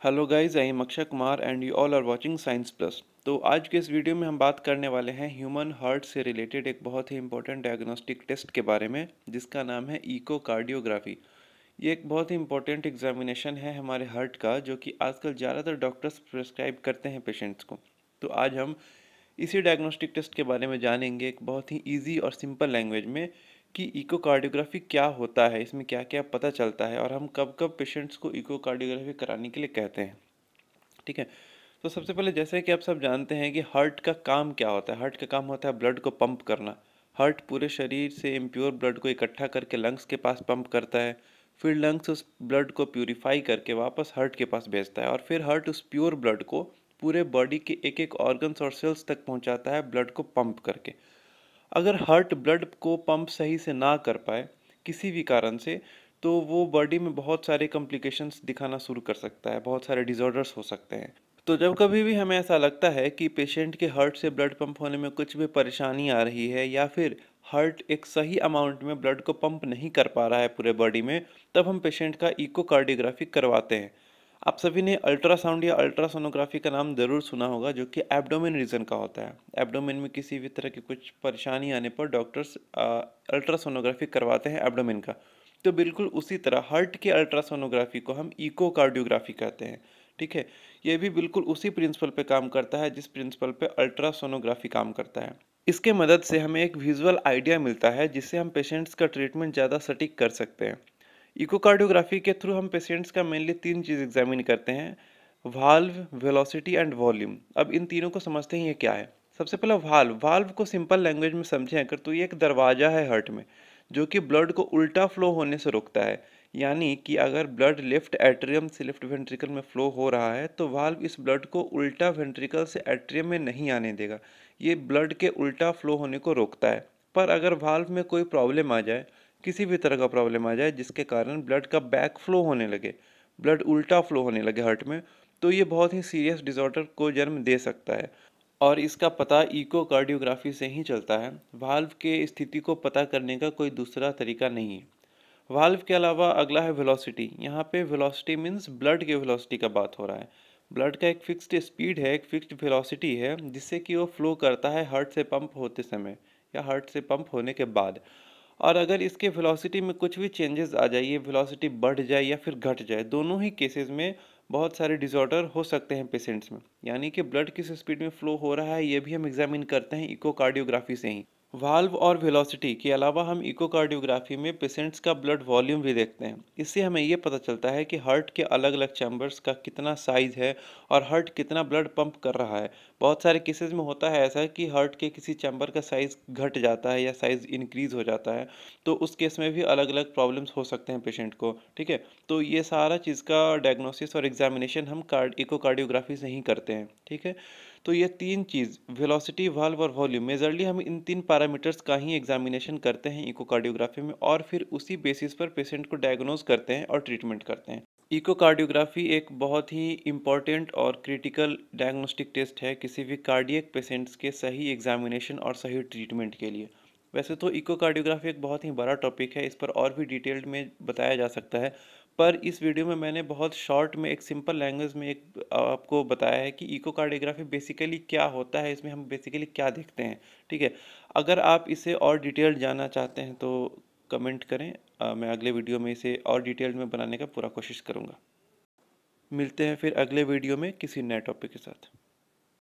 Hello guys, I am Akshay Kumar and you all are watching science plus. तो आज के इस वीडियो में हम बात करने वाले हैं ह्यूमन हार्ट से रिलेटेड एक बहुत ही इंपॉर्टेंट डायग्नोस्टिक टेस्ट के बारे में, जिसका नाम है इकोकार्डियोग्राफी। ये एक बहुत ही इंपॉर्टेंट एग्जामिनेशन है हमारे हार्ट का, जो कि आजकल ज़्यादातर डॉक्टर्स प्रिस्क्राइब करते हैं पेशेंट्स को। तो आज हम इसी डायग्नोस्टिक टेस्ट के बारे में जानेंगे एक बहुत ही ईजी और सिंपल लैंग्वेज में कि इकोकार्डियोग्राफी क्या होता है, इसमें क्या क्या पता चलता है और हम कब कब पेशेंट्स को इकोकार्डियोग्राफी कराने के लिए कहते हैं। ठीक है। तो सबसे पहले जैसे कि आप सब जानते हैं कि हार्ट का काम क्या होता है। हार्ट का काम होता है ब्लड को पंप करना। हार्ट पूरे शरीर से इम्प्योर ब्लड को इकट्ठा करके लंग्स के पास पंप करता है। फिर लंग्स उस ब्लड को प्यूरिफाई करके वापस हार्ट के पास भेजता है और फिर हार्ट उस प्योर ब्लड को पूरे बॉडी के एक एक ऑर्गन्स और सेल्स तक पहुंचाता है ब्लड को पंप करके। अगर हार्ट ब्लड को पंप सही से ना कर पाए किसी भी कारण से, तो वो बॉडी में बहुत सारे कॉम्प्लिकेशंस दिखाना शुरू कर सकता है, बहुत सारे डिसऑर्डर्स हो सकते हैं। तो जब कभी भी हमें ऐसा लगता है कि पेशेंट के हार्ट से ब्लड पंप होने में कुछ भी परेशानी आ रही है या फिर हार्ट एक सही अमाउंट में ब्लड को पंप नहीं कर पा रहा है पूरे बॉडी में, तब हम पेशेंट का इकोकार्डियोग्राफी करवाते हैं। आप सभी ने अल्ट्रासाउंड या अल्ट्रासोनोग्राफी का नाम ज़रूर सुना होगा, जो कि एब्डोमेन रीजन का होता है। एब्डोमेन में किसी भी तरह की कुछ परेशानी आने पर डॉक्टर्स अल्ट्रासोनोग्राफी करवाते हैं एब्डोमेन का। तो बिल्कुल उसी तरह हार्ट की अल्ट्रासोनोग्राफी को हम इकोकार्डियोग्राफी कहते हैं। ठीक है। ये भी बिल्कुल उसी प्रिंसिपल पे काम करता है जिस प्रिंसिपल पे अल्ट्रासोनोग्राफी काम करता है। इसके मदद से हमें एक विजुअल आइडिया मिलता है, जिससे हम पेशेंट्स का ट्रीटमेंट ज़्यादा सटीक कर सकते हैं। इकोकार्डियोग्राफी के थ्रू हम पेशेंट्स का मेनली तीन चीज़ एग्जामिन करते हैं: वाल्व, वेलोसिटी एंड वॉल्यूम। अब इन तीनों को समझते हैं ये क्या है। सबसे पहला वाल्व। वाल्व को सिंपल लैंग्वेज में समझें अगर, तो ये एक दरवाजा है हार्ट में, जो कि ब्लड को उल्टा फ्लो होने से रोकता है। यानी कि अगर ब्लड लेफ्ट एट्रियम से लेफ्ट वेंट्रिकल में फ्लो हो रहा है, तो वाल्व इस ब्लड को उल्टा वेंट्रिकल से एट्रियम में नहीं आने देगा। ये ब्लड के उल्टा फ्लो होने को रोकता है। पर अगर वाल्व में कोई प्रॉब्लम आ जाए, किसी भी तरह का प्रॉब्लम आ जाए जिसके कारण ब्लड का बैक फ्लो होने लगे, ब्लड उल्टा फ्लो होने लगे हार्ट में, तो ये बहुत ही सीरियस डिसऑर्डर को जन्म दे सकता है। और इसका पता इकोकार्डियोग्राफी से ही चलता है। वाल्व के स्थिति को पता करने का कोई दूसरा तरीका नहीं है। वाल्व के अलावा अगला है वेलोसिटी। यहाँ पे वेलोसिटी मीन्स ब्लड के वेलोसिटी का बात हो रहा है। ब्लड का एक फिक्स्ड स्पीड है, एक फिक्स्ड वेलोसिटी है, जिससे कि वो फ्लो करता है हार्ट से पंप होते समय या हार्ट से पंप होने के बाद। और अगर इसके वेलोसिटी में कुछ भी चेंजेस आ जाए, ये वेलोसिटी बढ़ जाए या फिर घट जाए, दोनों ही केसेस में बहुत सारे डिसऑर्डर हो सकते हैं पेशेंट्स में। यानी कि ब्लड किस स्पीड में फ्लो हो रहा है, ये भी हम एग्जामिन करते हैं इकोकार्डियोग्राफी से ही। वाल्व और वेलोसिटी के अलावा हम इकोकार्डियोग्राफी में पेशेंट्स का ब्लड वॉल्यूम भी देखते हैं। इससे हमें ये पता चलता है कि हार्ट के अलग अलग चैम्बर्स का कितना साइज है और हार्ट कितना ब्लड पंप कर रहा है। बहुत सारे केसेस में होता है ऐसा कि हार्ट के किसी चैम्बर का साइज घट जाता है या साइज इंक्रीज हो जाता है, तो उस केस में भी अलग अलग प्रॉब्लम्स हो सकते हैं पेशेंट को। ठीक है। तो ये सारा चीज़ का डायग्नोसिस और एग्जामिनेशन हम इकोकार्डियोग्राफी से ही करते हैं। ठीक है। तो ये तीन चीज़, वेलोसिटी, वाल्व और वॉल्यूम, मेजरली हम इन तीन पैरामीटर्स का ही एग्जामिनेशन करते हैं इकोकार्डियोग्राफी में, और फिर उसी बेसिस पर पेशेंट को डायग्नोज करते हैं और ट्रीटमेंट करते हैं। इकोकार्डियोग्राफी एक बहुत ही इम्पॉर्टेंट और क्रिटिकल डायग्नोस्टिक टेस्ट है किसी भी कार्डियक पेशेंट्स के सही एग्जामिनेशन और सही ट्रीटमेंट के लिए। वैसे तो इकोकार्डियोग्राफी एक बहुत ही बड़ा टॉपिक है, इस पर और भी डिटेल्ड में बताया जा सकता है, पर इस वीडियो में मैंने बहुत शॉर्ट में एक सिंपल लैंग्वेज में एक आपको बताया है कि इकोकार्डियोग्राफी बेसिकली क्या होता है, इसमें हम बेसिकली क्या देखते हैं। ठीक है। अगर आप इसे और डिटेल्ड जानना चाहते हैं तो कमेंट करें, मैं अगले वीडियो में इसे और डिटेल्ड में बनाने का पूरा कोशिश करूँगा। मिलते हैं फिर अगले वीडियो में किसी नए टॉपिक के साथ।